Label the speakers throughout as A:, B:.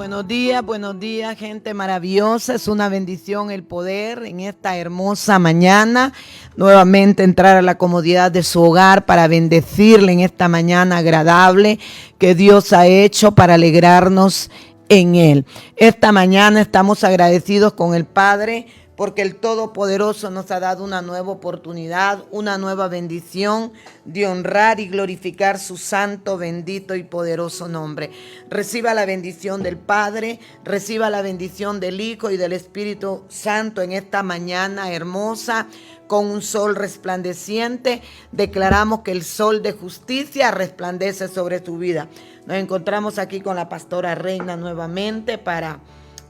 A: buenos días, gente maravillosa. Es una bendición el poder en esta hermosa mañana nuevamente entrar a la comodidad de su hogar para bendecirle en esta mañana agradable que Dios ha hecho para alegrarnos en él. Esta mañana estamos agradecidos con el Padre porque el Todopoderoso nos ha dado una nueva oportunidad, una nueva bendición de honrar y glorificar su santo, bendito y poderoso nombre. Reciba la bendición del Padre, reciba la bendición del Hijo y del Espíritu Santo en esta mañana hermosa, con un sol resplandeciente. Declaramos que el sol de justicia resplandece sobre tu vida. Nos encontramos aquí con la pastora Reina nuevamente para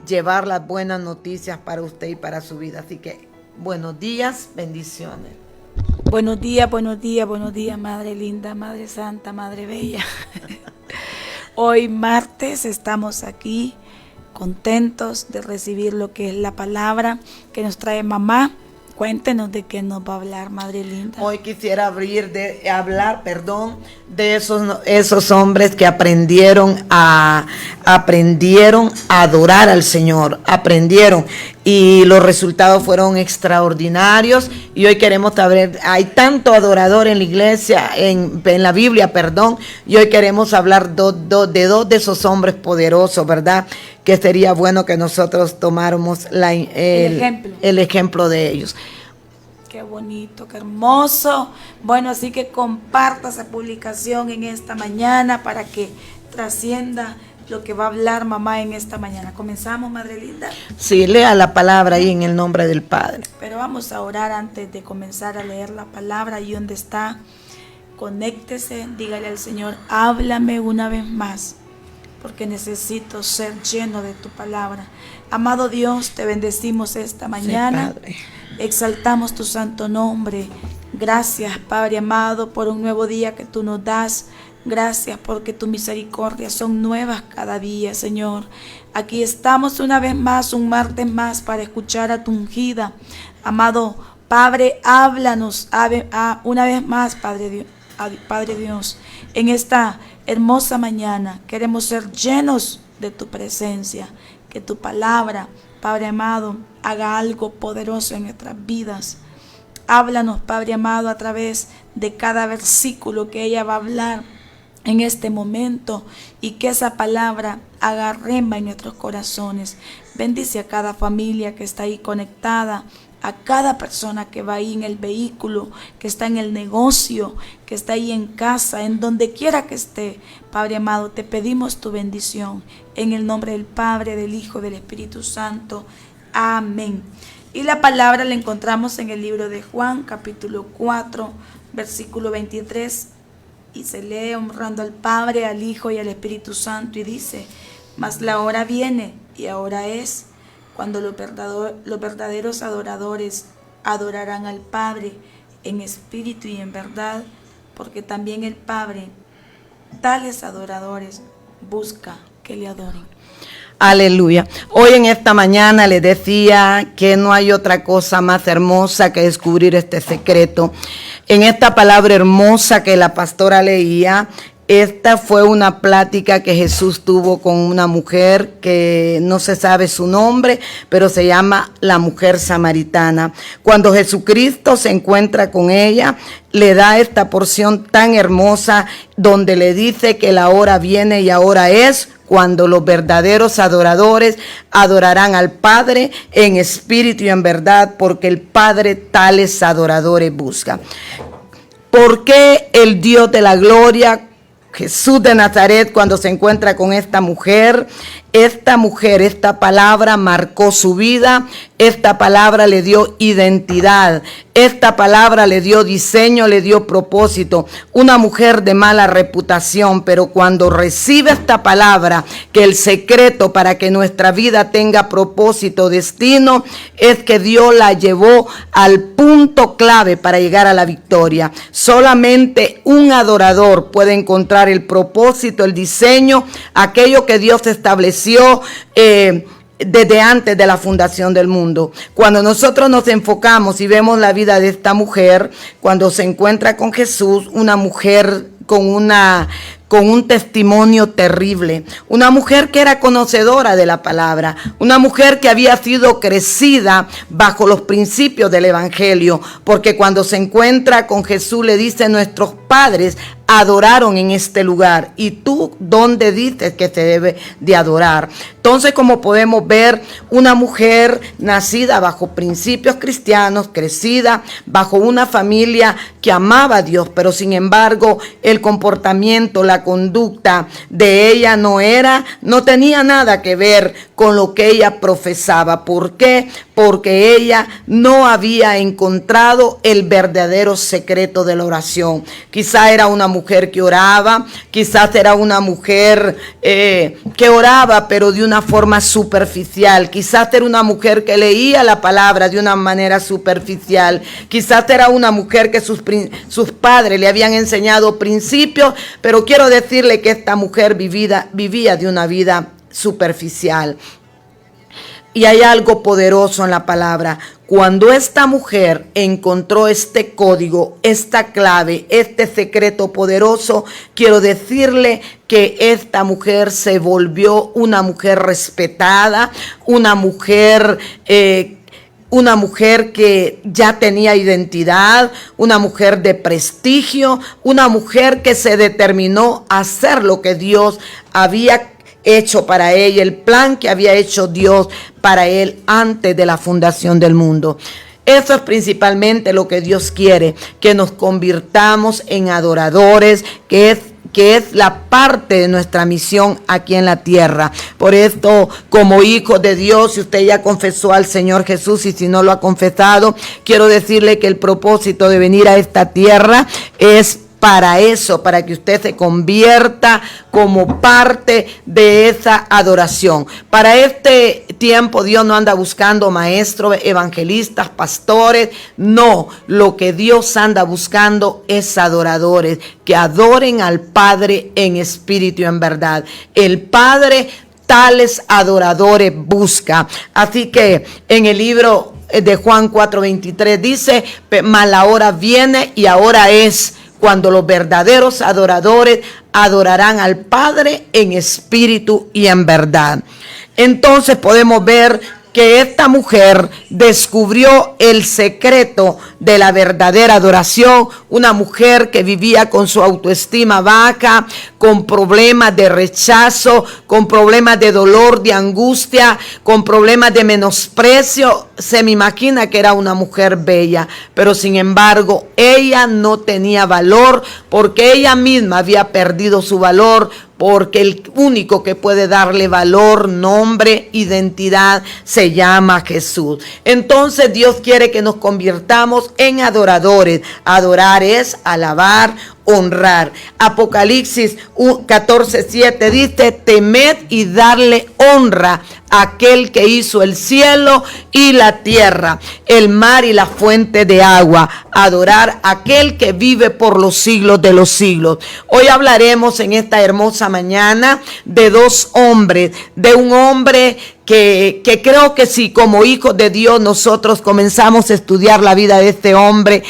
A: llevar las buenas noticias para usted y para su vida. Así que buenos días, bendiciones.
B: Buenos días, Madre linda, Madre santa, Madre bella. Hoy martes estamos aquí contentos de recibir lo que es la palabra que nos trae mamá. Cuéntenos de qué nos va a hablar, Madre linda.
A: Hoy quisiera hablar de esos hombres que aprendieron a adorar al Señor, y los resultados fueron extraordinarios. Y hoy queremos saber, hay tanto adorador en la iglesia, en la Biblia, y hoy queremos hablar de dos de esos hombres poderosos, ¿verdad? Que sería bueno que nosotros tomáramos el ejemplo de ellos.
B: Qué bonito, qué hermoso. Bueno, así que comparta esa publicación en esta mañana para que trascienda lo que va a hablar mamá en esta mañana. ¿Comenzamos, Madre linda?
A: Sí, lea la palabra ahí en el nombre del Padre.
B: Pero vamos a orar antes de comenzar a leer la palabra. Ahí donde está, conéctese, dígale al Señor, háblame una vez más, porque necesito ser lleno de tu palabra. Amado Dios, te bendecimos esta mañana.
A: Sí, Padre.
B: Exaltamos tu santo nombre. Gracias, Padre amado, por un nuevo día que tú nos das. Gracias porque tus misericordias son nuevas cada día, Señor. Aquí estamos una vez más, un martes más, para escuchar a tu ungida. Amado Padre, háblanos una vez más, Padre Dios. En esta hermosa mañana queremos ser llenos de tu presencia. Que tu palabra, Padre amado, haga algo poderoso en nuestras vidas. Háblanos, Padre amado, a través de cada versículo que ella va a hablar en este momento, y que esa palabra haga rema en nuestros corazones. Bendice a cada familia que está ahí conectada, a cada persona que va ahí en el vehículo, que está en el negocio, que está ahí en casa, en donde quiera que esté. Padre amado, te pedimos tu bendición en el nombre del Padre, del Hijo, del Espíritu Santo. Amén. Y la palabra la encontramos en el libro de Juan, capítulo 4, versículo 23, y se lee honrando al Padre, al Hijo y al Espíritu Santo, y dice: mas la hora viene, y ahora es, cuando los verdaderos adoradores adorarán al Padre en espíritu y en verdad, porque también el Padre tales adoradores busca que le adoren.
A: Aleluya. Hoy en esta mañana les decía que no hay otra cosa más hermosa que descubrir este secreto. En esta palabra hermosa que la pastora leía, esta fue una plática que Jesús tuvo con una mujer que no se sabe su nombre, pero se llama la mujer samaritana. Cuando Jesucristo se encuentra con ella, le da esta porción tan hermosa donde le dice que la hora viene y ahora es cuando los verdaderos adoradores adorarán al Padre en espíritu y en verdad, porque el Padre tales adoradores busca. ¿Por qué el Dios de la gloria, Jesús de Nazaret, cuando se encuentra con esta mujer, esta palabra marcó su vida, esta palabra le dio identidad, esta palabra le dio diseño, le dio propósito? Una mujer de mala reputación, pero cuando recibe esta palabra, que el secreto para que nuestra vida tenga propósito, destino, es que Dios la llevó al punto clave para llegar a la victoria. Solamente un adorador puede encontrar el propósito, el diseño, aquello que Dios estableció desde antes de la fundación del mundo. Cuando nosotros nos enfocamos y vemos la vida de esta mujer, cuando se encuentra con Jesús, una mujer con con un testimonio terrible, una mujer que era conocedora de la palabra, una mujer que había sido crecida bajo los principios del evangelio, porque cuando se encuentra con Jesús le dice: nuestros padres adoraron en este lugar, y tú, ¿dónde dices que se debe de adorar? Entonces, como podemos ver, una mujer nacida bajo principios cristianos, crecida bajo una familia que amaba a Dios, pero sin embargo el comportamiento, la conducta de ella no tenía nada que ver con lo que ella profesaba. ¿Por qué? Porque ella no había encontrado el verdadero secreto de la oración. Quizá era una mujer que oraba, quizás era una mujer que oraba, pero de una forma superficial. Quizás era una mujer que leía la palabra de una manera superficial. Quizás era una mujer que sus padres le habían enseñado principios, pero quiero decirle que esta mujer vivía de una vida superficial. Y hay algo poderoso en la palabra. Cuando esta mujer encontró este código, esta clave, este secreto poderoso, quiero decirle que esta mujer se volvió una mujer respetada, una mujer que ya tenía identidad, una mujer de prestigio, una mujer que se determinó a hacer lo que Dios había hecho para ella, el plan que había hecho Dios para él antes de la fundación del mundo. Eso es principalmente lo que Dios quiere, que nos convirtamos en adoradores, que es la parte de nuestra misión aquí en la tierra. Por esto, como hijos de Dios, si usted ya confesó al Señor Jesús y si no lo ha confesado, quiero decirle que el propósito de venir a esta tierra es para eso, para que usted se convierta como parte de esa adoración. Para este tiempo Dios no anda buscando maestros, evangelistas, pastores. No, lo que Dios anda buscando es adoradores que adoren al Padre en espíritu y en verdad. El Padre tales adoradores busca. Así que en el libro de Juan 4:23 dice: mas la hora viene y ahora es, cuando los verdaderos adoradores adorarán al Padre en espíritu y en verdad. Entonces podemos ver que esta mujer descubrió el secreto de la verdadera adoración. Una mujer que vivía con su autoestima baja, con problemas de rechazo, con problemas de dolor, de angustia, con problemas de menosprecio. Se me imagina que era una mujer bella, pero sin embargo ella no tenía valor, porque ella misma había perdido su valor, porque el único que puede darle valor, nombre, identidad, se llama Jesús. Entonces Dios quiere que nos convirtamos en adoradores. Adorar es alabar, honrar. Apocalipsis 14:7 dice: temed y darle honra a aquel que hizo el cielo y la tierra, el mar y la fuente de agua. Adorar a aquel que vive por los siglos de los siglos. Hoy hablaremos en esta hermosa mañana de dos hombres, de un hombre que creo que si como hijos de Dios nosotros comenzamos a estudiar la vida de este hombre,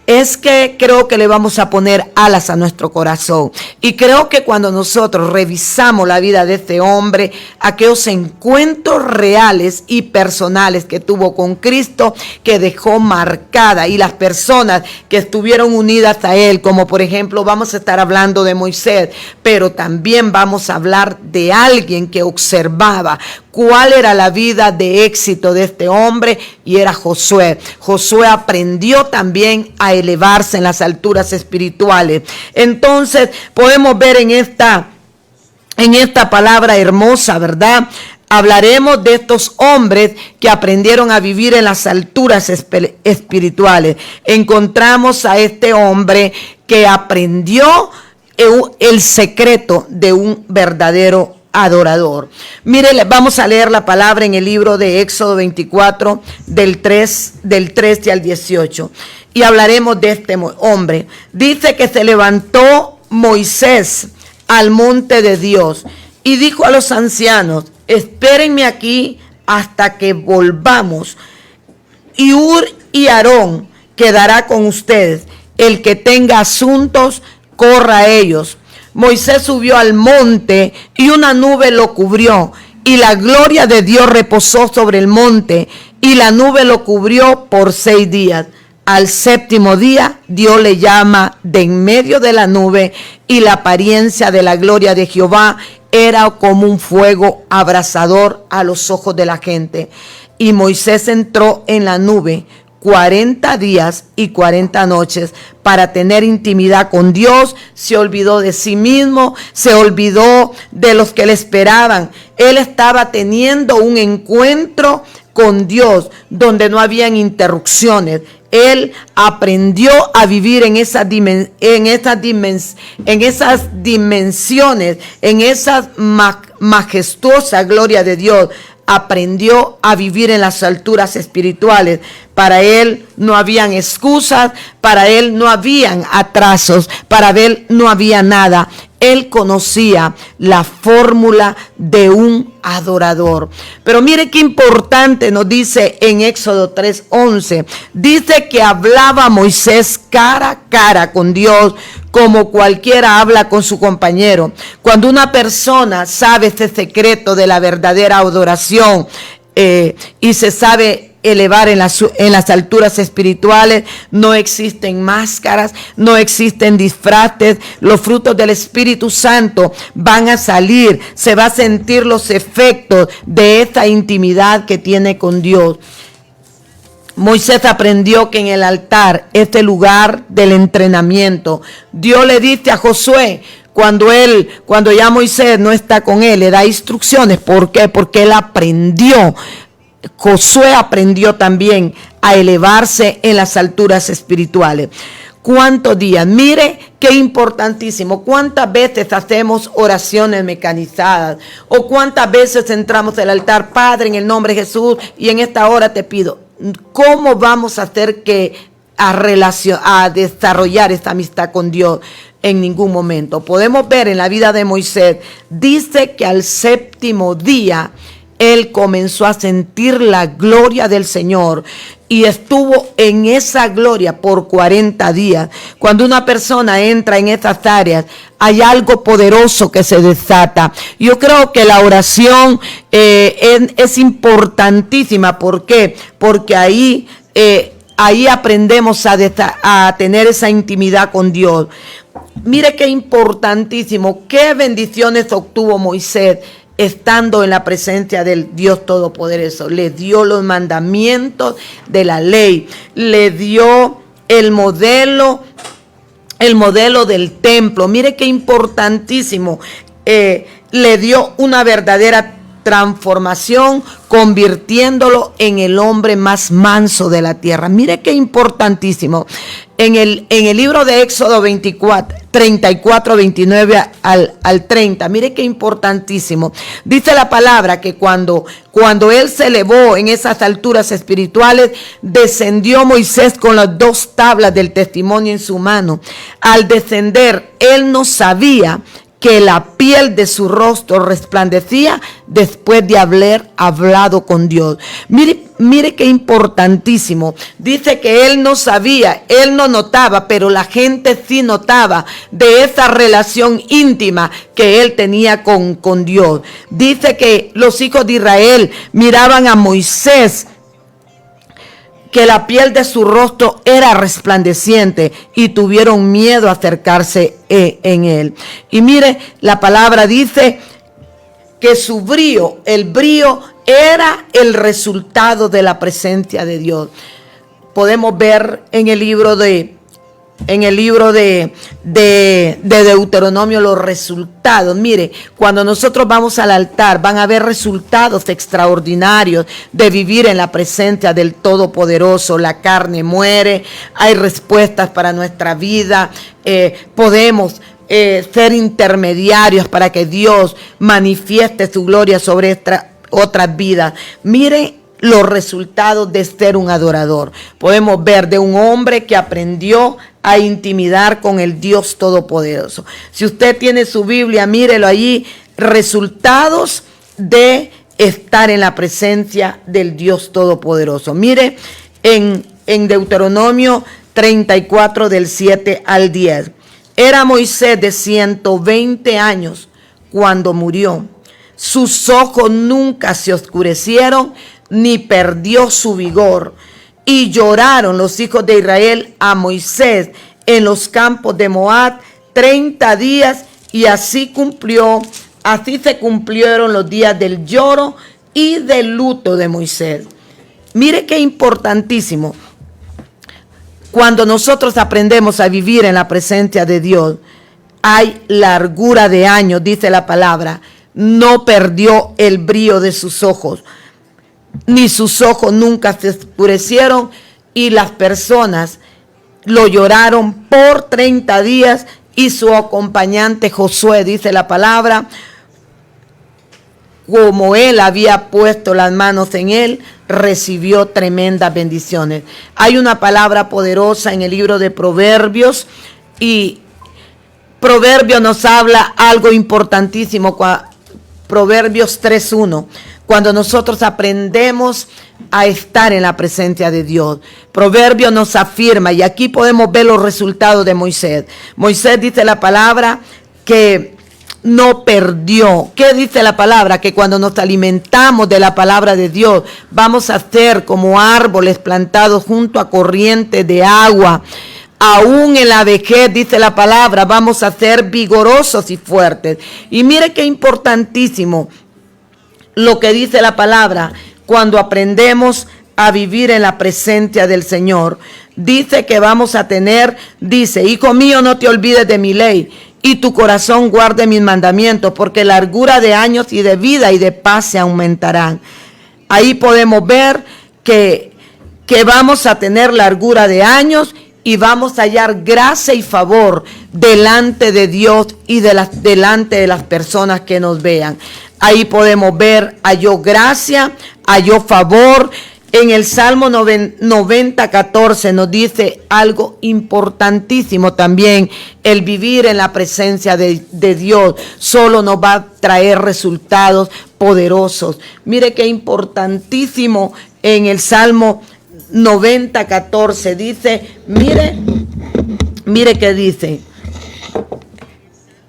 A: es que creo que le vamos a poner alas a nuestro corazón. Y creo que cuando nosotros revisamos la vida de este hombre, aquellos encuentros reales y personales que tuvo con Cristo, que dejó marcada, y las personas que estuvieron unidas a él, como por ejemplo vamos a estar hablando de Moisés, pero también vamos a hablar de alguien que observaba cuál era la vida de éxito de este hombre, y era Josué. Josué aprendió también a elevarse en las alturas espirituales. Entonces podemos ver en esta palabra hermosa, ¿verdad? Hablaremos de estos hombres que aprendieron a vivir en las alturas espirituales. Encontramos a este hombre que aprendió el secreto de un verdadero adorador. Mire, vamos a leer la palabra en el libro de Éxodo 24, del 13 al 18. Y hablaremos de este hombre. Dice que se levantó Moisés al monte de Dios y dijo a los ancianos: espérenme aquí hasta que volvamos. Y Hur y Aarón quedará con ustedes. El que tenga asuntos, corra a ellos. Moisés subió al monte y una nube lo cubrió, y la gloria de Dios reposó sobre el monte, y la nube lo cubrió por 6 días. Al 7º día, Dios le llama de en medio de la nube, y la apariencia de la gloria de Jehová era como un fuego abrasador a los ojos de la gente. Y Moisés entró en la nube 40 días y 40 noches para tener intimidad con Dios. Se olvidó de sí mismo, se olvidó de los que le esperaban. Él estaba teniendo un encuentro con Dios donde no habían interrupciones. Él aprendió a vivir en esas dimensiones, en esas majestuosas gloria de Dios. Aprendió a vivir en las alturas espirituales. Para él no habían excusas, para él no habían atrasos, para él no había nada. Él conocía la fórmula de un adorador. Pero mire qué importante nos dice en Éxodo 3:11. Dice que hablaba Moisés cara a cara con Dios, como cualquiera habla con su compañero. Cuando una persona sabe este secreto de la verdadera adoración y se sabe elevar en las alturas espirituales, no existen máscaras, no existen disfraces. Los frutos del Espíritu Santo van a salir, se va a sentir los efectos de esta intimidad que tiene con Dios. Moisés aprendió que en el altar es el lugar del entrenamiento. Dios le dice a Josué, cuando ya Moisés no está con él, le da instrucciones. ¿Por qué? Porque él aprendió. Josué aprendió también a elevarse en las alturas espirituales. ¿Cuántos días? Mire qué importantísimo. ¿Cuántas veces hacemos oraciones mecanizadas? ¿O cuántas veces entramos al altar? Padre, en el nombre de Jesús, y en esta hora te pido. ¿Cómo vamos a hacer a desarrollar esta amistad con Dios? En ningún momento. Podemos ver en la vida de Moisés, dice que al 7º día él comenzó a sentir la gloria del Señor y estuvo en esa gloria por 40 días. Cuando una persona entra en estas áreas, hay algo poderoso que se desata. Yo creo que la oración es importantísima. ¿Por qué? Porque ahí aprendemos a tener esa intimidad con Dios. Mire qué importantísimo, qué bendiciones obtuvo Moisés estando en la presencia del Dios Todopoderoso. Le dio los mandamientos de la ley, le dio el modelo del templo. Mire qué importantísimo, le dio una verdadera transformación, convirtiéndolo en el hombre más manso de la tierra. Mire qué importantísimo. En el libro de Éxodo 34, 29 al 30, mire qué importantísimo. Dice la palabra que cuando él se elevó en esas alturas espirituales, descendió Moisés con las 2 tablas del testimonio en su mano. Al descender, él no sabía que la piel de su rostro resplandecía después de haber hablado con Dios. Mire qué importantísimo. Dice que él no sabía, él no notaba, pero la gente sí notaba de esa relación íntima que él tenía con Dios. Dice que los hijos de Israel miraban a Moisés, que la piel de su rostro era resplandeciente y tuvieron miedo a acercarse en él. Y mire, la palabra dice que su brillo, el brillo era el resultado de la presencia de Dios. Podemos ver en el libro de Deuteronomio los resultados. Mire, cuando nosotros vamos al altar, van a haber resultados extraordinarios de vivir en la presencia del Todopoderoso. La carne muere, hay respuestas para nuestra vida, podemos ser intermediarios para que Dios manifieste su gloria sobre otras vidas. Mire los resultados de ser un adorador. Podemos ver de un hombre que aprendió a intimidar con el Dios Todopoderoso. Si usted tiene su Biblia, mírelo allí, resultados de estar en la presencia del Dios Todopoderoso. Mire en Deuteronomio 34 del 7 al 10. Era Moisés de 120 años cuando murió. Sus ojos nunca se oscurecieron ni perdió su vigor. Y lloraron los hijos de Israel a Moisés en los campos de Moab 30 días, y así se cumplieron los días del lloro y del luto de Moisés. Mire qué importantísimo. Cuando nosotros aprendemos a vivir en la presencia de Dios, hay largura de años, dice la palabra. No perdió el brillo de sus ojos, ni sus ojos nunca se oscurecieron, y las personas lo lloraron por 30 días, y su acompañante Josué, dice la palabra, como él había puesto las manos en él, recibió tremendas bendiciones. Hay una palabra poderosa en el libro de Proverbios, y Proverbios nos habla algo importantísimo. Proverbios 3:1. Cuando nosotros aprendemos a estar en la presencia de Dios, Proverbio nos afirma, y aquí podemos ver los resultados de Moisés. Moisés, dice la palabra, que no perdió. ¿Qué dice la palabra? Que cuando nos alimentamos de la palabra de Dios, vamos a ser como árboles plantados junto a corrientes de agua. Aún en la vejez, dice la palabra, vamos a ser vigorosos y fuertes. Y mire qué importantísimo lo que dice la palabra cuando aprendemos a vivir en la presencia del Señor. Dice que vamos a tener, dice, hijo mío, no te olvides de mi ley, y tu corazón guarde mis mandamientos, porque largura de años y de vida y de paz se aumentarán. Ahí podemos ver que vamos a tener largura de años y vamos a hallar gracia y favor delante de Dios y delante de las personas que nos vean. Ahí podemos ver, halló gracia, halló favor. En el Salmo 90:14 nos dice algo importantísimo también. El vivir en la presencia de Dios solo nos va a traer resultados poderosos. Mire qué importantísimo en el Salmo 90:14 dice, mire qué dice.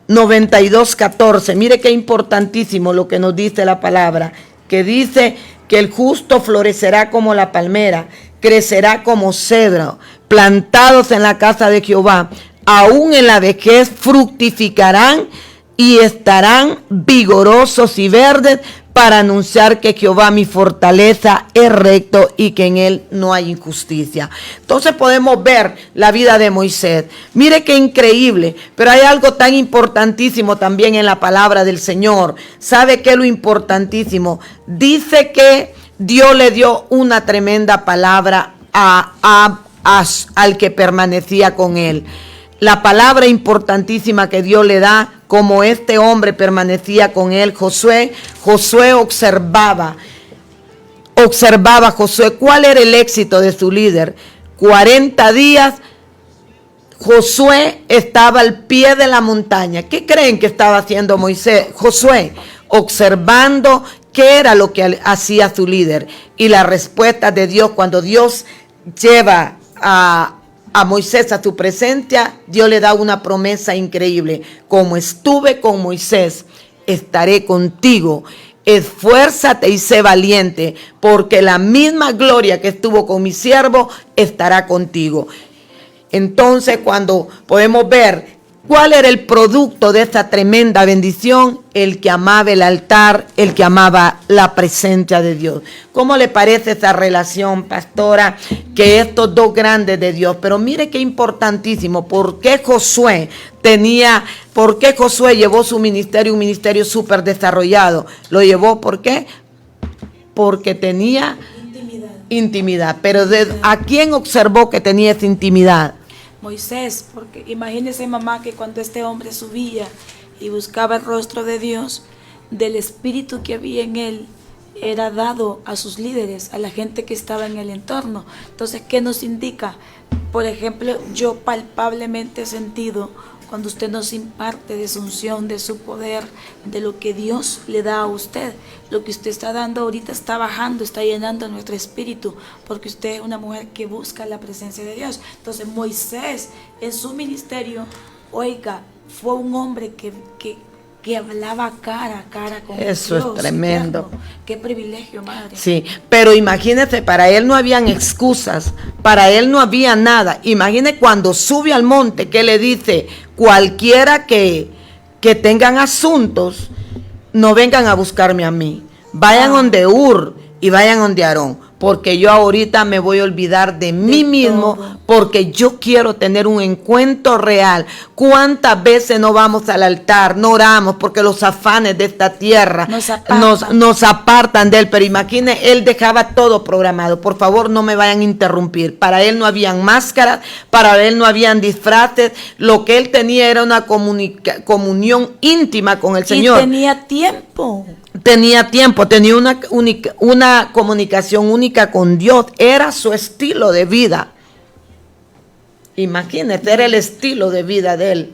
A: 92:14, mire qué importantísimo lo que nos dice la palabra, que dice que el justo florecerá como la palmera, crecerá como cedro, plantados en la casa de Jehová, aún en la vejez fructificarán y estarán vigorosos y verdes, para anunciar que Jehová mi fortaleza es recto y que en él no hay injusticia. Entonces podemos ver la vida de Moisés. Mire qué increíble, pero hay algo tan importantísimo también en la palabra del Señor. ¿Sabe qué es lo importantísimo? Dice que Dios le dio una tremenda palabra al que permanecía con él. La palabra importantísima que Dios le da, como este hombre permanecía con él, Josué observaba Josué cuál era el éxito de su líder. 40 días Josué estaba al pie de la montaña. ¿Qué creen que estaba haciendo Josué? Observando qué era lo que hacía su líder. Y la respuesta de Dios, cuando Dios lleva a Moisés a su presencia, Dios le da una promesa increíble. Como estuve con Moisés, estaré contigo. Esfuérzate y sé valiente, porque la misma gloria que estuvo con mi siervo estará contigo. Entonces, cuando podemos ver cuál era el producto de esta tremenda bendición, el que amaba el altar, el que amaba la presencia de Dios. ¿Cómo le parece esa relación, pastora? Que estos dos grandes de Dios. Pero mire qué importantísimo. ¿Por qué Josué llevó su ministerio, un ministerio súper desarrollado? Lo llevó, ¿por qué? Porque tenía intimidad. Pero ¿a quién observó que tenía esa intimidad?
B: Moisés, porque imagínese, mamá, que cuando este hombre subía y buscaba el rostro de Dios, del espíritu que había en él era dado a sus líderes, a la gente que estaba en el entorno. Entonces, ¿qué nos indica? Por ejemplo, yo palpablemente he sentido cuando usted nos imparte de su unción, de su poder, de lo que Dios le da a usted. Lo que usted está dando ahorita está bajando, está llenando nuestro espíritu, porque usted es una mujer que busca la presencia de Dios. Entonces Moisés en su ministerio Oiga, fue un hombre que hablaba cara a cara con
A: Eso
B: Dios.
A: es tremendo.
B: Eterno. Qué privilegio, madre.
A: Sí, pero imagínese, para él no habían excusas, para él no había nada. Imagine cuando sube al monte, que le dice, cualquiera que tengan asuntos, no vengan a buscarme a mí. Vayan donde Ur y vayan donde Aarón, porque yo ahorita me voy a olvidar de mí mismo, porque yo quiero tener un encuentro real. ¿Cuántas veces no vamos al altar, no oramos, porque los afanes de esta tierra nos apartan de él? Pero imagine, él dejaba todo programado. Por favor, no me vayan a interrumpir. Para él no habían máscaras, para él no habían disfraces. Lo que él tenía era una comunión íntima con el Señor.
B: Y tenía tiempo.
A: Tenía una comunicación única con Dios. Era su estilo de vida. Imagínate, era el estilo de vida de él.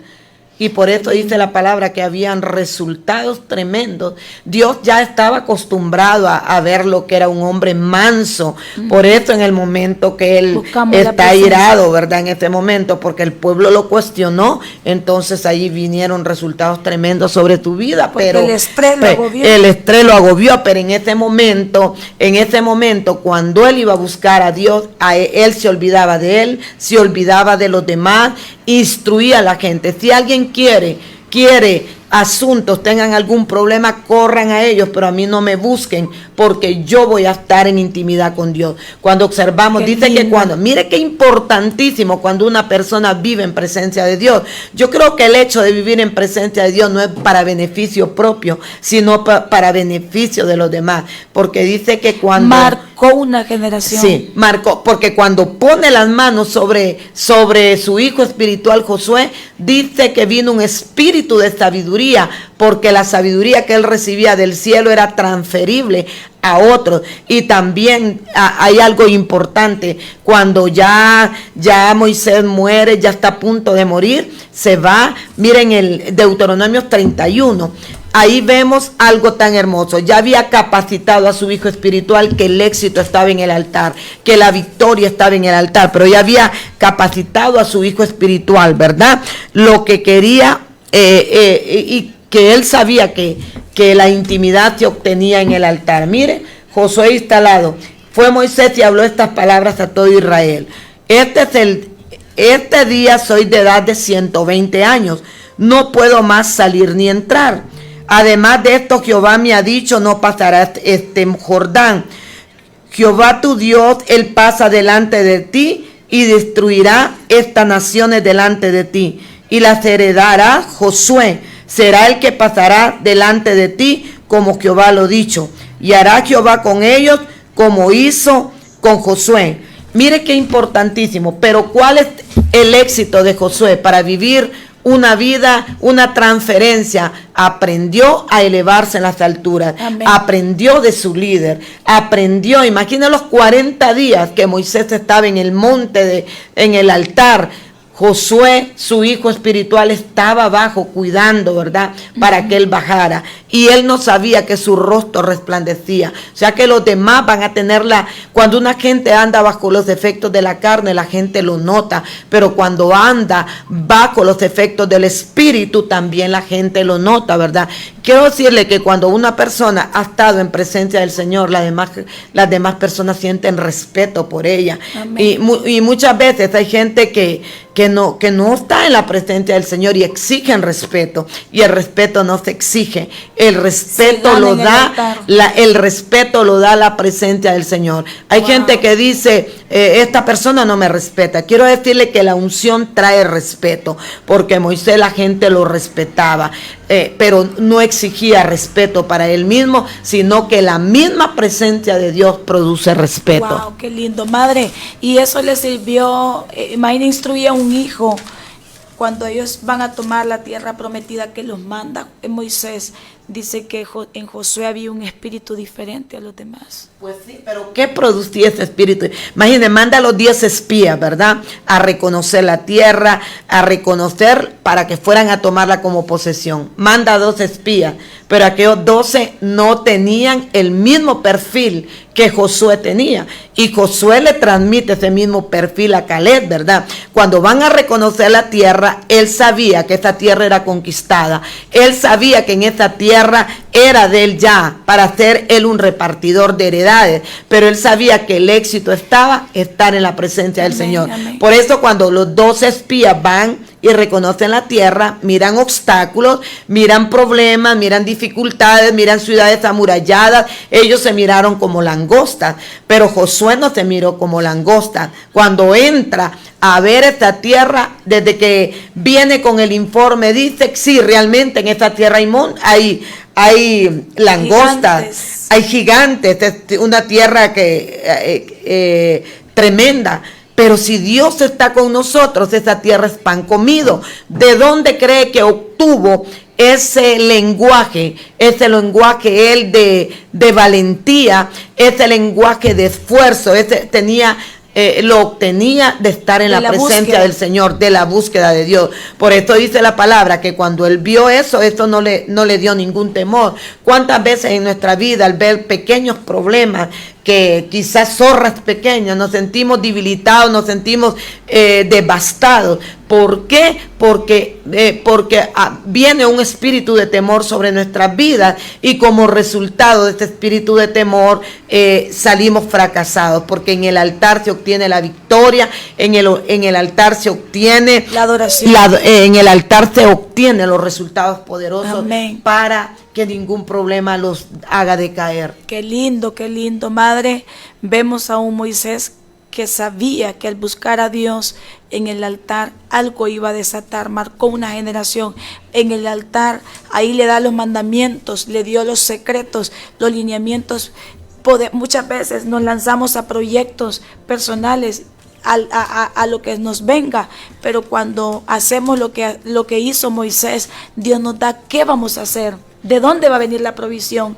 A: Y por eso dice la palabra que habían resultados tremendos. Dios ya estaba acostumbrado a ver lo que era un hombre manso. Por eso en el momento que él está airado, ¿verdad? En este momento, porque el pueblo lo cuestionó, entonces ahí vinieron resultados tremendos sobre tu vida.
B: Porque
A: pero
B: el estrés lo agobió.
A: El estrés lo agobió, pero en ese momento, cuando él iba a buscar a Dios, él se olvidaba de él, se olvidaba de los demás, instruía a la gente. Si alguien quiere asuntos, tengan algún problema, corran a ellos, pero a mí no me busquen, porque yo voy a estar en intimidad con Dios. Cuando observamos,
B: qué
A: dice
B: lindo.
A: que mire qué importantísimo cuando una persona vive en presencia de Dios. Yo creo que el hecho de vivir en presencia de Dios no es para beneficio propio, sino para beneficio de los demás, porque dice que cuando
B: marcó una generación.
A: Sí, marcó, porque cuando pone las manos sobre su hijo espiritual Josué, dice que vino un espíritu de sabiduría, porque la sabiduría que él recibía del cielo era transferible a otros. Y también hay algo importante: cuando ya Moisés muere, ya está a punto de morir, se va. Miren el Deuteronomio 31. Ahí vemos algo tan hermoso. Ya había capacitado a su hijo espiritual, que el éxito estaba en el altar, que la victoria estaba en el altar, pero ya había capacitado a su hijo espiritual, ¿verdad? Lo que quería y que él sabía que la intimidad se obtenía en el altar. Mire, Josué instalado. Fue Moisés y habló estas palabras a todo Israel. Este día soy de edad de 120 años. No puedo más salir ni entrar. Además de esto, Jehová me ha dicho, no pasarás este Jordán. Jehová tu Dios, él pasa delante de ti y destruirá estas naciones delante de ti, y las heredará Josué. Será el que pasará delante de ti, como Jehová lo dicho, y hará Jehová con ellos como hizo con Josué. Mire qué importantísimo. Pero ¿cuál es el éxito de Josué para vivir una vida, una transferencia? Aprendió a elevarse en las alturas.
B: Amén.
A: Aprendió de su líder, aprendió. Imagina los 40 días que Moisés estaba en el monte, en el altar. Josué, su hijo espiritual, estaba abajo cuidando, ¿verdad? Para que él bajara. Y él no sabía que su rostro resplandecía. O sea que los demás van a tenerla. Cuando una gente anda bajo los efectos de la carne, la gente lo nota. Pero cuando anda bajo los efectos del espíritu, también la gente lo nota, ¿verdad? Quiero decirle que cuando una persona ha estado en presencia del Señor, las demás personas sienten respeto por ella. Y muchas veces hay gente que no está en la presencia del Señor y exigen respeto, y el respeto no se exige, el respeto lo da la presencia del Señor. Hay gente que dice, esta persona no me respeta. Quiero decirle que la unción trae respeto, porque Moisés, la gente lo respetaba, pero no exigía respeto para él mismo, sino que la misma presencia de Dios produce respeto.
B: Wow, qué lindo, madre. Y eso le sirvió. Imagina, instruía a un hijo cuando ellos van a tomar la tierra prometida que los manda Moisés. Dice que en Josué había un espíritu diferente a los demás.
A: Pues sí, pero ¿qué producía ese espíritu? Imagínense, manda a los 10 espías, ¿verdad? A reconocer la tierra, a reconocer para que fueran a tomarla como posesión. Manda a 12 espías, pero aquellos 12 no tenían el mismo perfil que Josué tenía. Y Josué le transmite ese mismo perfil a Caleb, ¿verdad? Cuando van a reconocer la tierra, él sabía que esa tierra era conquistada. Él sabía que en esa tierra era de él ya, para ser él un repartidor de heredades. Pero él sabía que el éxito estaba estar en la presencia del Señor.
B: Amén.
A: Por eso cuando los 12 espías van y reconocen la tierra, miran obstáculos, miran problemas, miran dificultades, miran ciudades amuralladas. Ellos se miraron como langostas, pero Josué no se miró como langosta. Cuando entra a ver esta tierra, desde que viene con el informe, dice que sí, realmente en esta tierra hay langostas, hay gigantes, es una tierra que tremenda. Pero si Dios está con nosotros, esa tierra es pan comido. ¿De dónde cree que obtuvo ese lenguaje él de valentía, ese lenguaje de esfuerzo? Lo obtenía de estar en la presencia del Señor, de la búsqueda de Dios. Por esto dice la palabra que cuando él vio eso no le dio ningún temor. ¿Cuántas veces en nuestra vida, al ver pequeños problemas, que quizás zorras pequeñas, nos sentimos debilitados, nos sentimos devastados? ¿Por qué? Porque viene un espíritu de temor sobre nuestras vidas, y como resultado de este espíritu de temor salimos fracasados, porque en el altar se obtiene la victoria, en el altar se obtiene
B: la adoración,
A: en el altar se obtienen los resultados poderosos.
B: Amén.
A: Para que ningún problema los haga decaer.
B: Qué lindo, Madre. Vemos a un Moisés que sabía que al buscar a Dios en el altar algo iba a desatar, marcó una generación. En el altar, ahí le da los mandamientos, le dio los secretos, los lineamientos. Muchas veces nos lanzamos a proyectos personales, a lo que nos venga, pero cuando hacemos lo que hizo Moisés, Dios nos da qué vamos a hacer, de dónde va a venir la provisión,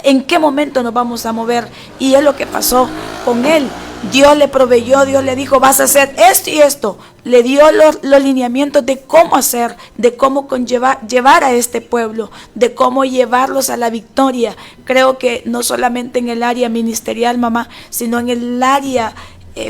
B: en qué momento nos vamos a mover. Y es lo que pasó con él. Dios le proveyó, Dios le dijo, vas a hacer esto y esto. Le dio los lineamientos de cómo hacer, de cómo llevar a este pueblo, de cómo llevarlos a la victoria. Creo que no solamente en el área ministerial, mamá, sino en el área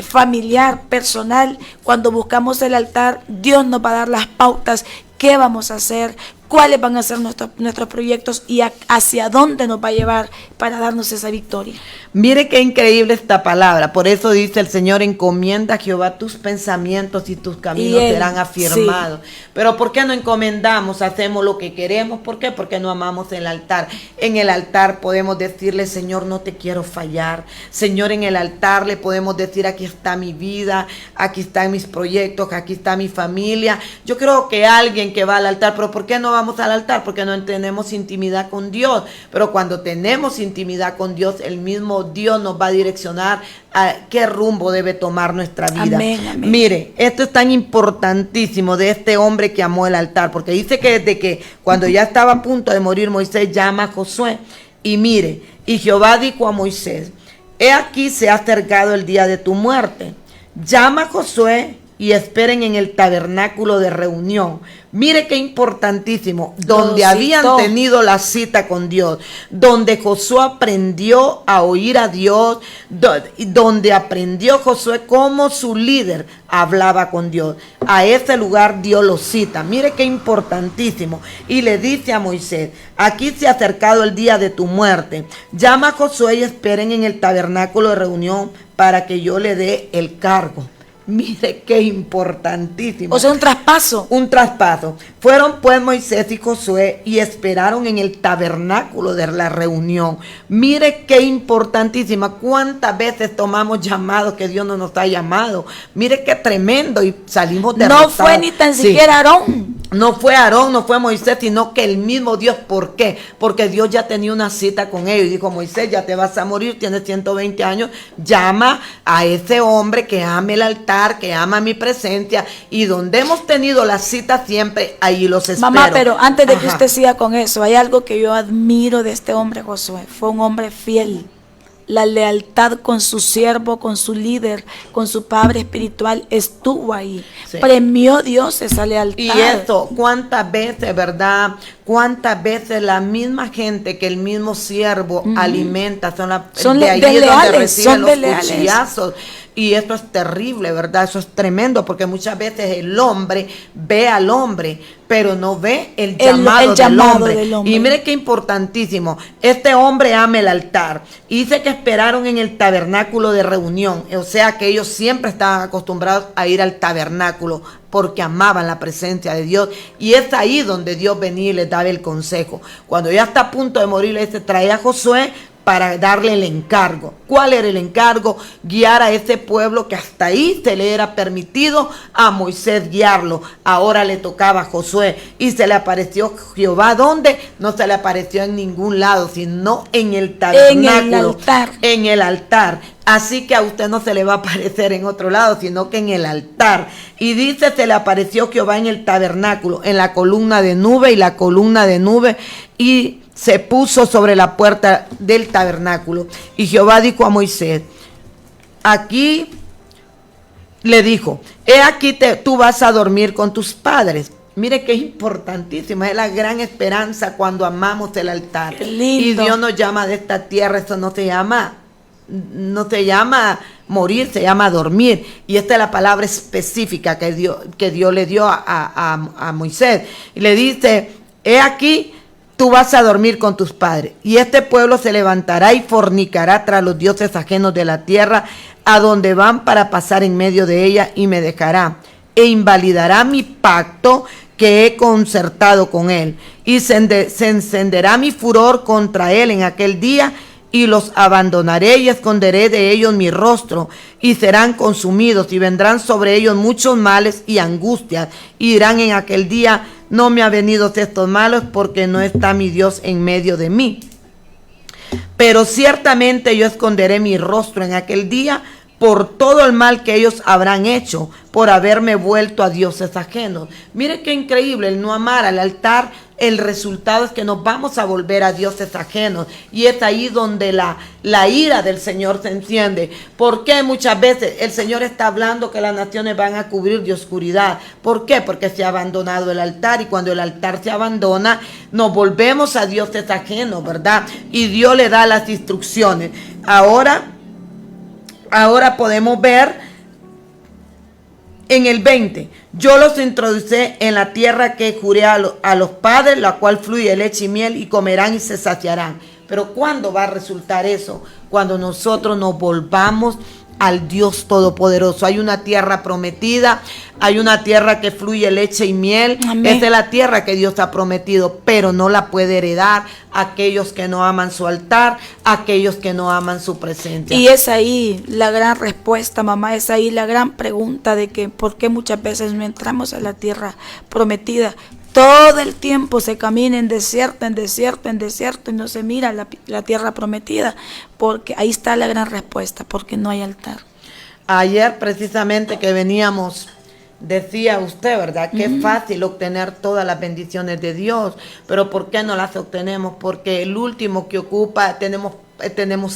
B: familiar, personal. Cuando buscamos el altar, Dios nos va a dar las pautas, qué vamos a hacer, cuáles van a ser nuestros proyectos y hacia dónde nos va a llevar para darnos esa victoria.
A: Mire qué increíble esta palabra. Por eso dice el Señor, encomienda a Jehová tus pensamientos y tus caminos serán afirmados. Sí. Pero ¿por qué no encomendamos? Hacemos lo que queremos. ¿Por qué? Porque no amamos el altar. En el altar podemos decirle, Señor, no te quiero fallar. Señor, en el altar le podemos decir, aquí está mi vida, aquí están mis proyectos, aquí está mi familia. Yo creo que alguien que va al altar, pero ¿por qué no vamos al altar? Porque no tenemos intimidad con Dios. Pero cuando tenemos intimidad con Dios, el mismo Dios nos va a direccionar a qué rumbo debe tomar nuestra vida.
B: Amén, amén.
A: Mire, esto es tan importantísimo de este hombre que amó el altar, porque dice que desde que cuando ya estaba a punto de morir, Moisés llama a Josué y mire, y Jehová dijo a Moisés, he aquí se ha acercado el día de tu muerte. Llama a Josué y esperen en el tabernáculo de reunión. Mire qué importantísimo, donde habían tenido la cita con Dios, donde Josué aprendió a oír a Dios, donde aprendió Josué cómo su líder hablaba con Dios. A ese lugar Dios lo cita. Mire qué importantísimo. Y le dice a Moisés, aquí se ha acercado el día de tu muerte. Llama a Josué y esperen en el tabernáculo de reunión para que yo le dé el cargo. Mire qué importantísimo.
B: O sea, un traspaso.
A: Un traspaso. Fueron pues Moisés y Josué y esperaron en el tabernáculo de la reunión. Mire qué importantísima. ¿Cuántas veces tomamos llamados que Dios no nos ha llamado? Mire qué tremendo y salimos derrotados.
B: No fue ni tan siquiera Aarón.
A: No fue Aarón, no fue Moisés, sino que el mismo Dios. ¿Por qué? Porque Dios ya tenía una cita con ellos y dijo, Moisés, ya te vas a morir, tienes 120 años, llama a ese hombre que ame el altar, que ama mi presencia, y donde hemos tenido la cita siempre, ahí los espero.
B: Mamá, pero antes de que usted siga con eso, hay algo que yo admiro de este hombre Josué. Fue un hombre fiel. la lealtad con su siervo, con su líder, con su padre espiritual, estuvo ahí.
A: Sí.
B: Premió Dios esa lealtad.
A: Y esto, ¿cuántas veces, verdad? ¿Cuántas veces la misma gente que el mismo siervo alimenta son de ahí donde reciben los cuchillazos? Y esto es terrible, ¿verdad? Eso es tremendo, porque muchas veces el hombre ve al hombre, pero no ve el llamado del hombre. Y mire qué importantísimo, este hombre ama el altar. Y dice que esperaron en el tabernáculo de reunión, o sea que ellos siempre estaban acostumbrados a ir al tabernáculo, porque amaban la presencia de Dios. Y es ahí donde Dios venía y les daba el consejo. Cuando ya está a punto de morir, le dice, trae a Josué para darle el encargo. ¿Cuál era el encargo? Guiar a ese pueblo, que hasta ahí se le era permitido a Moisés guiarlo. Ahora le tocaba a Josué. Y se le apareció Jehová, ¿dónde? No se le apareció en ningún lado, sino en el tabernáculo. En el altar. Así que a usted no se le va a aparecer en otro lado, sino que en el altar. Y dice, se le apareció Jehová en el tabernáculo, en la columna de nube, y la columna de nube, y se puso sobre la puerta del tabernáculo. Y Jehová dijo a Moisés, aquí le dijo, he aquí tú vas a dormir con tus padres. Mire qué importantísima, es la gran esperanza cuando amamos el altar. Y Dios nos llama de esta tierra, eso no se llama morir, se llama dormir. Y esta es la palabra específica que Dios le dio a Moisés. Y le dice, he aquí, tú vas a dormir con tus padres, y este pueblo se levantará y fornicará tras los dioses ajenos de la tierra, a donde van para pasar en medio de ella, y me dejará, e invalidará mi pacto que he concertado con él, y se encenderá mi furor contra él en aquel día, y los abandonaré y esconderé de ellos mi rostro, y serán consumidos, y vendrán sobre ellos muchos males y angustias, y dirán en aquel día, no me ha venido estos malos, porque no está mi Dios en medio de mí. Pero ciertamente yo esconderé mi rostro en aquel día por todo el mal que ellos habrán hecho, por haberme vuelto a dioses ajenos. Mire qué increíble, el no amar al altar, el resultado es que nos vamos a volver a dioses ajenos. Y es ahí donde la ira del Señor se enciende. ¿Por qué muchas veces el Señor está hablando que las naciones van a cubrir de oscuridad? ¿Por qué? Porque se ha abandonado el altar, y cuando el altar se abandona, nos volvemos a dioses ajenos, ¿verdad? Y Dios le da las instrucciones. Ahora podemos ver en el 20, yo los introducí en la tierra que juré a los padres, la cual fluye leche y miel, y comerán y se saciarán. Pero ¿cuándo va a resultar eso? Cuando nosotros nos volvamos al Dios Todopoderoso. Hay una tierra prometida, hay una tierra que fluye leche y miel. Amén. Esa es la tierra que Dios ha prometido, pero no la puede heredar aquellos que no aman su altar, aquellos que no aman su presencia.
B: Y es ahí la gran respuesta, mamá, es ahí la gran pregunta de que por qué muchas veces no entramos a la tierra prometida. Todo el tiempo se camina en desierto, y no se mira la tierra prometida, porque ahí está la gran respuesta, porque no hay altar.
A: Ayer precisamente que veníamos, decía usted, ¿verdad? Que es fácil obtener todas las bendiciones de Dios, pero ¿por qué no las obtenemos? Porque el último que ocupa, tenemos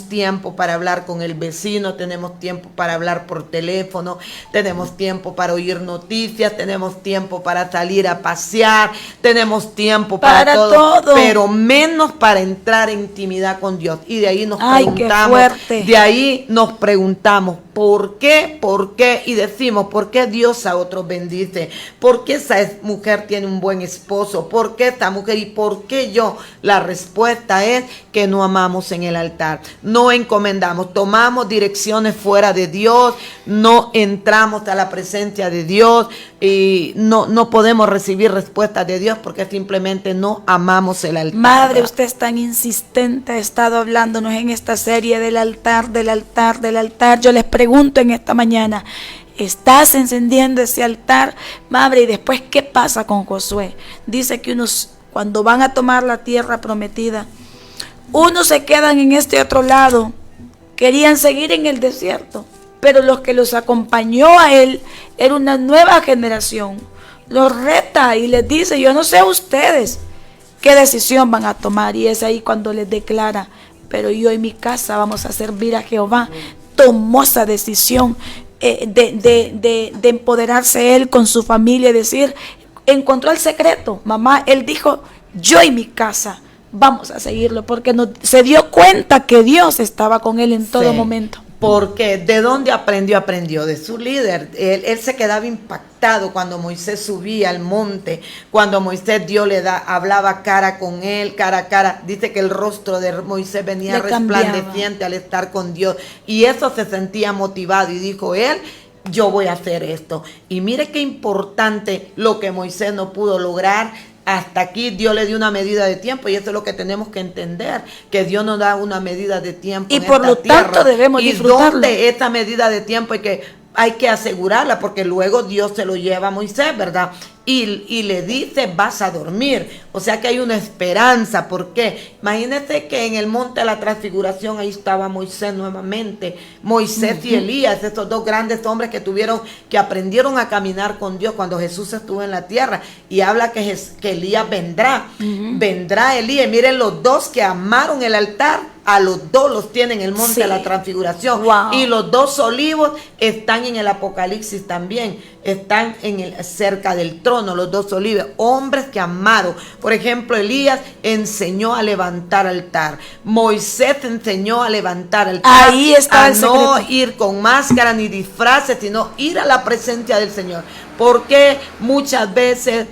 A: tiempo para hablar con el vecino, tenemos tiempo para hablar por teléfono, tenemos tiempo para oír noticias, tenemos tiempo para salir a pasear, tenemos tiempo para todo, pero menos para entrar en intimidad con Dios. Y de ahí nos preguntamos, ¿por qué? ¿Por qué? Y decimos, ¿por qué Dios a otros bendice? ¿Por qué esa mujer tiene un buen esposo? ¿Por qué esta mujer? ¿Y por qué yo? La respuesta es que no amamos en el altar. No encomendamos, tomamos direcciones fuera de Dios, no entramos a la presencia de Dios y no podemos recibir respuestas de Dios porque simplemente no amamos el altar.
B: Madre, usted es tan insistente, ha estado hablándonos en esta serie del altar, del altar, del altar. Yo les pregunto en esta mañana, ¿estás encendiendo ese altar? Madre, y después, ¿qué pasa con Josué? Dice que cuando van a tomar la tierra prometida, unos se quedan en este otro lado, querían seguir en el desierto, pero los que los acompañó a él era una nueva generación. Los reta y les dice, yo no sé ustedes qué decisión van a tomar, y es ahí cuando les declara, pero yo y mi casa vamos a servir a Jehová. Tomó esa decisión de empoderarse él con su familia y decir, encontró el secreto, mamá, él dijo, yo y mi casa vamos a seguirlo, porque se dio cuenta que Dios estaba con él en todo momento.
A: Porque ¿de dónde aprendió? Aprendió de su líder. Él se quedaba impactado cuando Moisés subía al monte, cuando Moisés hablaba cara con él, cara a cara. Dice que el rostro de Moisés venía resplandeciente al estar con Dios, y eso se sentía motivado y dijo él, yo voy a hacer esto. Y mire qué importante lo que Moisés no pudo lograr. Hasta aquí Dios le dio una medida de tiempo, y eso es lo que tenemos que entender, que Dios nos da una medida de tiempo
B: y por lo tanto debemos disfrutarlo.
A: Y donde esta medida de tiempo hay que asegurarla, porque luego Dios se lo lleva a Moisés, ¿verdad? Y le dice, vas a dormir. O sea que hay una esperanza. ¿Por qué? Imagínense que en el monte de la transfiguración ahí estaba Moisés nuevamente. Moisés y Elías, estos dos grandes hombres que aprendieron a caminar con Dios cuando Jesús estuvo en la tierra. Y habla que Elías vendrá. Vendrá Elías. Miren, los dos que amaron el altar, a los dos los tienen en el monte de la transfiguración.
B: Wow.
A: Y los dos olivos están en el Apocalipsis también. Están cerca del trono, los dos olivos, hombres que amaron. Por ejemplo, Elías enseñó a levantar altar. Moisés enseñó a levantar altar.
B: Ahí está el secreto.
A: No ir con máscara ni disfraces, sino ir a la presencia del Señor. Porque muchas veces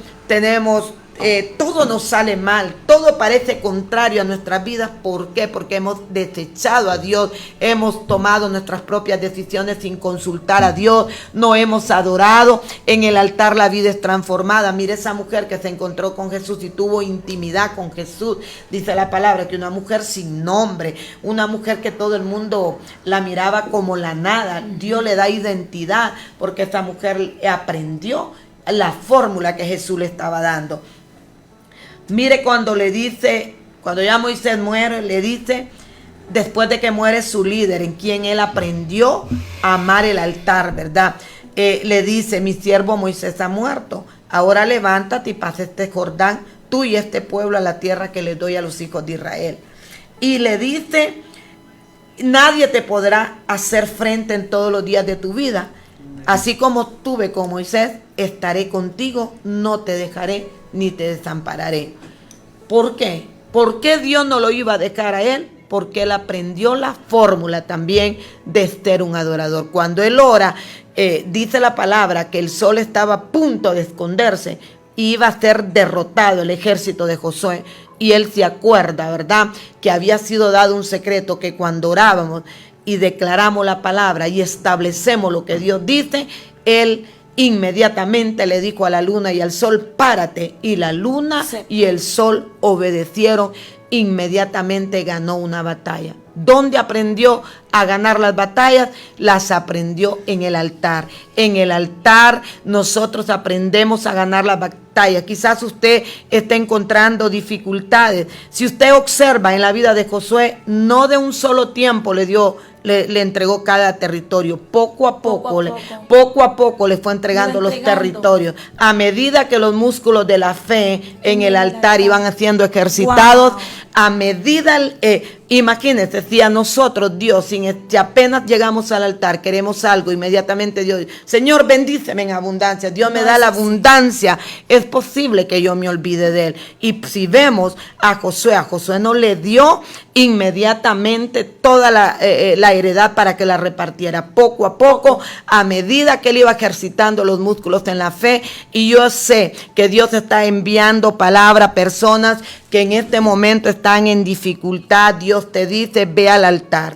A: todo nos sale mal, todo parece contrario a nuestras vidas. ¿Por qué? Porque hemos desechado a Dios, hemos tomado nuestras propias decisiones sin consultar a Dios, no hemos adorado. En el altar la vida es transformada. Mire esa mujer que se encontró con Jesús y tuvo intimidad con Jesús. Dice la palabra que una mujer sin nombre, una mujer que todo el mundo la miraba como la nada, Dios le da identidad, porque esta mujer aprendió la fórmula que Jesús le estaba dando. Mire cuando ya Moisés muere, le dice, después de que muere su líder, en quien él aprendió a amar el altar, ¿verdad? Le dice, mi siervo Moisés ha muerto, ahora levántate y pasa este Jordán, tú y este pueblo, a la tierra que les doy a los hijos de Israel. Y le dice, nadie te podrá hacer frente en todos los días de tu vida. Así como tuve con Moisés, estaré contigo, no te dejaré ni te desampararé. ¿Por qué? ¿Por qué Dios no lo iba a dejar a él? Porque él aprendió la fórmula también de ser un adorador. Cuando él ora, dice la palabra que el sol estaba a punto de esconderse y iba a ser derrotado el ejército de Josué. Y él se acuerda, ¿verdad?, que había sido dado un secreto, que cuando orábamos y declaramos la palabra y establecemos lo que Dios dice, él inmediatamente le dijo a la luna y al sol, párate, y la luna y el sol obedecieron. Inmediatamente ganó una batalla. ¿Dónde aprendió a ganar las batallas? Las aprendió en el altar. En el altar nosotros aprendemos a ganar las batallas. Quizás usted esté encontrando dificultades. Si usted observa en la vida de Josué, no de un solo tiempo le entregó cada territorio. Poco a poco le fue entregando los territorios. A medida que los músculos de la fe en el altar iban siendo ejercitados, a medida, imagínense, si a nosotros Dios, si apenas llegamos al altar, queremos algo, inmediatamente Dios, Señor, bendíceme en abundancia, Dios me da la abundancia, es posible que yo me olvide de él. Y si vemos a Josué no le dio inmediatamente toda la heredad para que la repartiera. Poco a poco, a medida que él iba ejercitando los músculos en la fe. Y yo sé que Dios está enviando palabra a personas que en este momento están en dificultad. Dios te dice, ve al altar.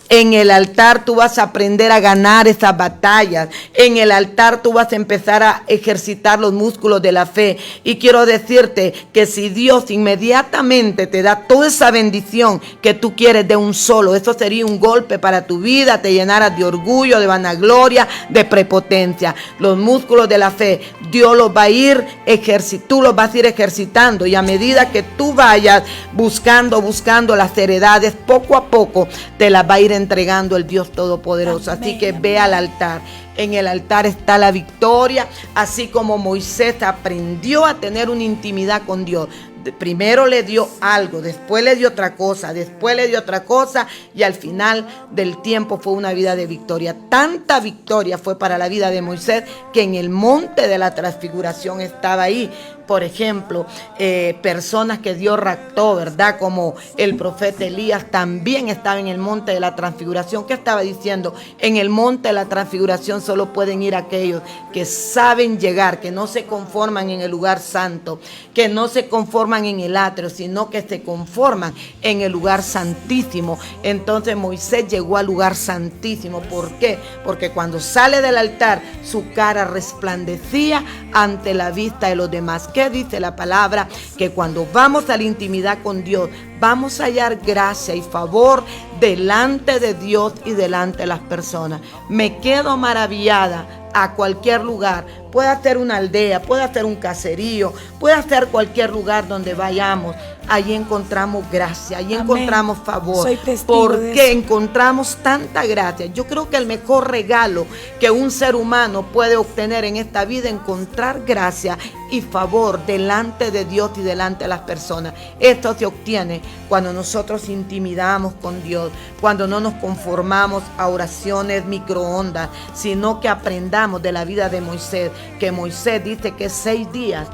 A: En el altar tú vas a aprender a ganar esas batallas. En el altar tú vas a empezar a ejercitar los músculos de la fe. Y quiero decirte que si Dios inmediatamente te da toda esa bendición que tú quieres de un solo, eso sería un golpe para tu vida, te llenarás de orgullo, de vanagloria, de prepotencia. Los músculos de la fe, Dios los va a ir tú los vas a ir ejercitando, y a medida que tú vayas buscando las heredades, poco a poco te las va a ir entregando el Dios Todopoderoso. Así que ve al altar. En el altar está la victoria, así como Moisés aprendió a tener una intimidad con Dios. Primero le dio algo, después le dio otra cosa, después le dio otra cosa, y al final del tiempo fue una vida de victoria. Tanta victoria fue para la vida de Moisés que en el monte de la transfiguración estaba ahí. Por ejemplo, personas que Dios raptó, ¿verdad? Como el profeta Elías también estaba en el monte de la transfiguración. ¿Qué estaba diciendo? En el monte de la transfiguración solo pueden ir aquellos que saben llegar, que no se conforman en el lugar santo, que no se conforman en el atrio, sino que se conforman en el lugar santísimo. Entonces Moisés llegó al lugar santísimo. ¿Por qué? Porque cuando sale del altar, su cara resplandecía ante la vista de los demás. ¿Qué dice la palabra? Que cuando vamos a la intimidad con Dios, vamos a hallar gracia y favor delante de Dios y delante de las personas. Me quedo maravillada a cualquier lugar. Puede ser una aldea, puede ser un caserío, puede ser cualquier lugar donde vayamos. Allí encontramos gracia, allí encontramos favor.
B: Soy testigo
A: porque encontramos tanta gracia. Yo creo que el mejor regalo que un ser humano puede obtener en esta vida es encontrar gracia y favor delante de Dios y delante de las personas. Esto se obtiene cuando nosotros intimidamos con Dios, cuando no nos conformamos a oraciones microondas, sino que aprendamos de la vida de Moisés, que Moisés dice que 6 días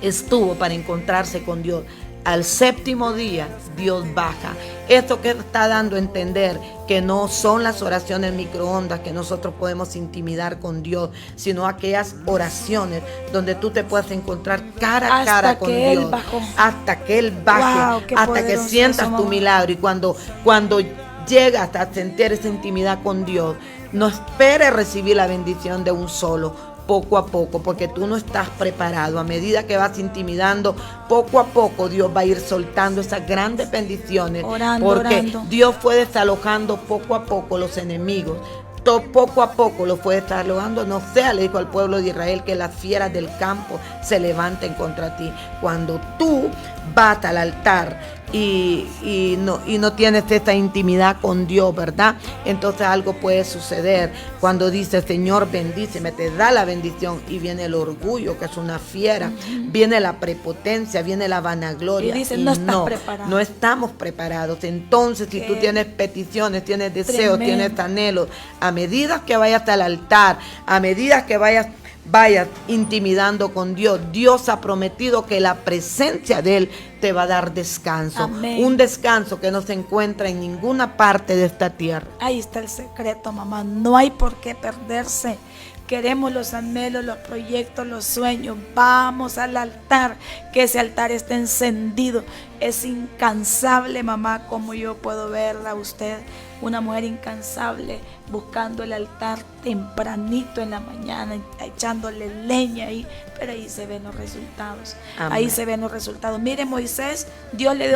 A: estuvo para encontrarse con Dios. Al 7º día Dios baja. Esto que está dando a entender que no son las oraciones microondas que nosotros podemos intimidar con Dios, sino aquellas oraciones donde tú te puedes encontrar cara a cara con Dios, hasta que Él baje, hasta que sientas tu milagro. Y cuando llegas a sentir esa intimidad con Dios, no esperes recibir la bendición de un solo. Poco a poco, porque tú no estás preparado. A medida que vas intimidando, poco a poco Dios va a ir soltando esas grandes bendiciones, porque Dios fue desalojando poco a poco los enemigos. Poco a poco lo fue desalojando. No sea, le dijo al pueblo de Israel, que las fieras del campo se levanten contra ti. Cuando tú vas al altar y no tienes esta intimidad con Dios, ¿verdad? Entonces algo puede suceder. Cuando dices, Señor, bendíceme, te da la bendición, y viene el orgullo, que es una fiera, viene la prepotencia, viene la vanagloria,
B: y dicen, no
A: estamos preparados. Entonces, si tú tienes peticiones, tienes deseos, tienes anhelos, a medida que vayas al altar, a medida que vayas intimidando con Dios, Dios ha prometido que la presencia de Él te va a dar descanso.
B: Amén.
A: Un descanso que no se encuentra en ninguna parte de esta tierra.
B: Ahí está el secreto, mamá. No hay por qué perderse. Queremos los anhelos, los proyectos, los sueños. Vamos al altar, que ese altar esté encendido. Es incansable, mamá, como yo puedo verla a usted. Una mujer incansable, buscando el altar tempranito en la mañana, echándole leña ahí, pero ahí se ven los resultados. Amén. Ahí se ven los resultados. Mire, Moisés, Dios le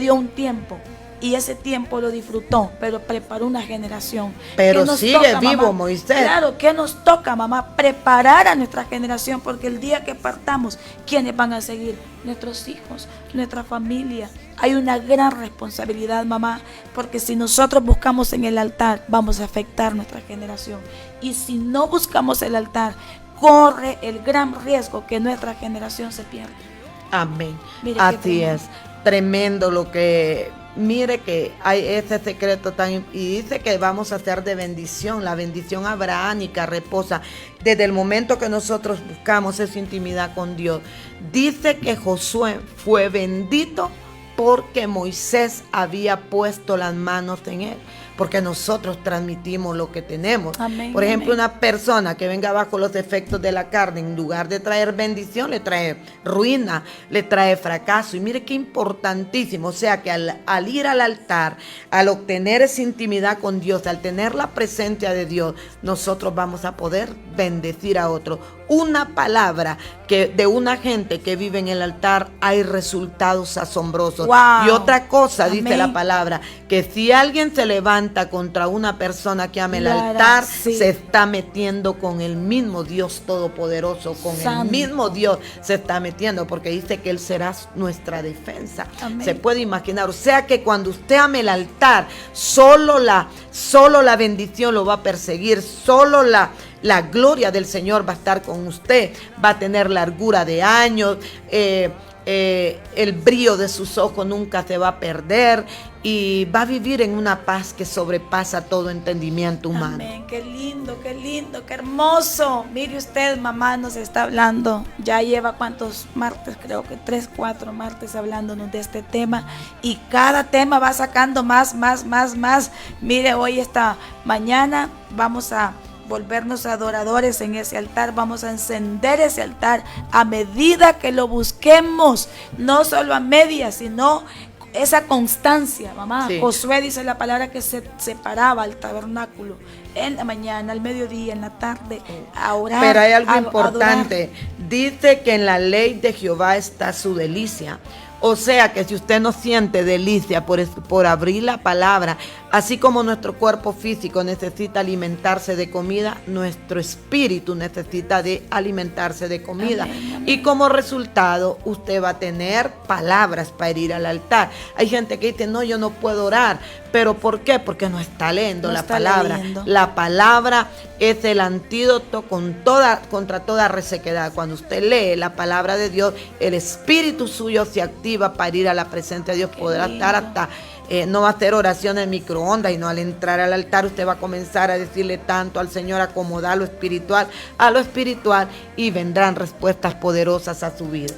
B: dio un tiempo. Y ese tiempo lo disfrutó, pero preparó una generación.
A: Pero sigue vivo, mamá? Moisés.
B: Claro, ¿qué nos toca, mamá? Preparar a nuestra generación, porque el día que partamos, ¿quiénes van a seguir? Nuestros hijos, nuestra familia. Hay una gran responsabilidad, mamá, porque si nosotros buscamos en el altar, vamos a afectar nuestra generación. Y si no buscamos el altar, corre el gran riesgo que nuestra generación se pierda.
A: Amén. Mire, así es. Tremendo lo que... Mire que hay este secreto y dice que vamos a hacer de bendición. La bendición abrahámica reposa desde el momento que nosotros buscamos esa intimidad con Dios. Dice que Josué fue bendito porque Moisés había puesto las manos en él. Porque nosotros transmitimos lo que tenemos.
B: Amén,
A: por ejemplo,
B: amén.
A: Una persona que venga bajo los efectos de la carne, en lugar de traer bendición, le trae ruina, le trae fracaso. Y mire qué importantísimo. O sea que al ir al altar, al obtener esa intimidad con Dios, al tener la presencia de Dios, nosotros vamos a poder bendecir a otros. Una palabra que de una gente que vive en el altar, hay resultados asombrosos.
B: Wow.
A: Y otra cosa,
B: Amén.
A: Dice la palabra, que si alguien se levanta contra una persona que ame el altar,
B: sí,
A: se está metiendo con el mismo Dios Todopoderoso, con
B: Santo.
A: El mismo Dios se está metiendo, porque dice que Él será nuestra defensa.
B: Amén.
A: Se puede imaginar. O sea que cuando usted ame el altar, solo la bendición lo va a perseguir, solo la gloria del Señor va a estar con usted, va a tener largura de años, el brillo de sus ojos nunca se va a perder y va a vivir en una paz que sobrepasa todo entendimiento humano.
B: Amén, qué lindo, qué hermoso. Mire usted, mamá nos está hablando, ya lleva cuántos martes, creo que 3, 4 martes hablándonos de este tema y cada tema va sacando más. Mire, hoy esta mañana vamos a volvernos adoradores en ese altar, vamos a encender ese altar a medida que lo busquemos, no solo a medias, sino esa constancia, mamá. Sí. Josué dice la palabra que se separaba al tabernáculo en la mañana, al mediodía, en la tarde, a orar.
A: Pero hay algo importante, dice que en la ley de Jehová está su delicia. O sea que si usted no siente delicia por abrir la palabra, así como nuestro cuerpo físico necesita alimentarse de comida, nuestro espíritu necesita de alimentarse de comida. Amén, amén. Y como resultado, usted va a tener palabras para ir al altar. Hay gente que dice, no, yo no puedo orar. ¿Pero por qué? Porque no está leyendo la palabra. Leyendo. La palabra es el antídoto contra toda resequedad. Cuando usted lee la palabra de Dios, el espíritu suyo se activa para ir a la presencia de Dios. Podrá estar hasta, no va a hacer oración en microondas, y no al entrar al altar usted va a comenzar a decirle tanto al Señor, acomodar lo espiritual a lo espiritual, y vendrán respuestas poderosas a su vida.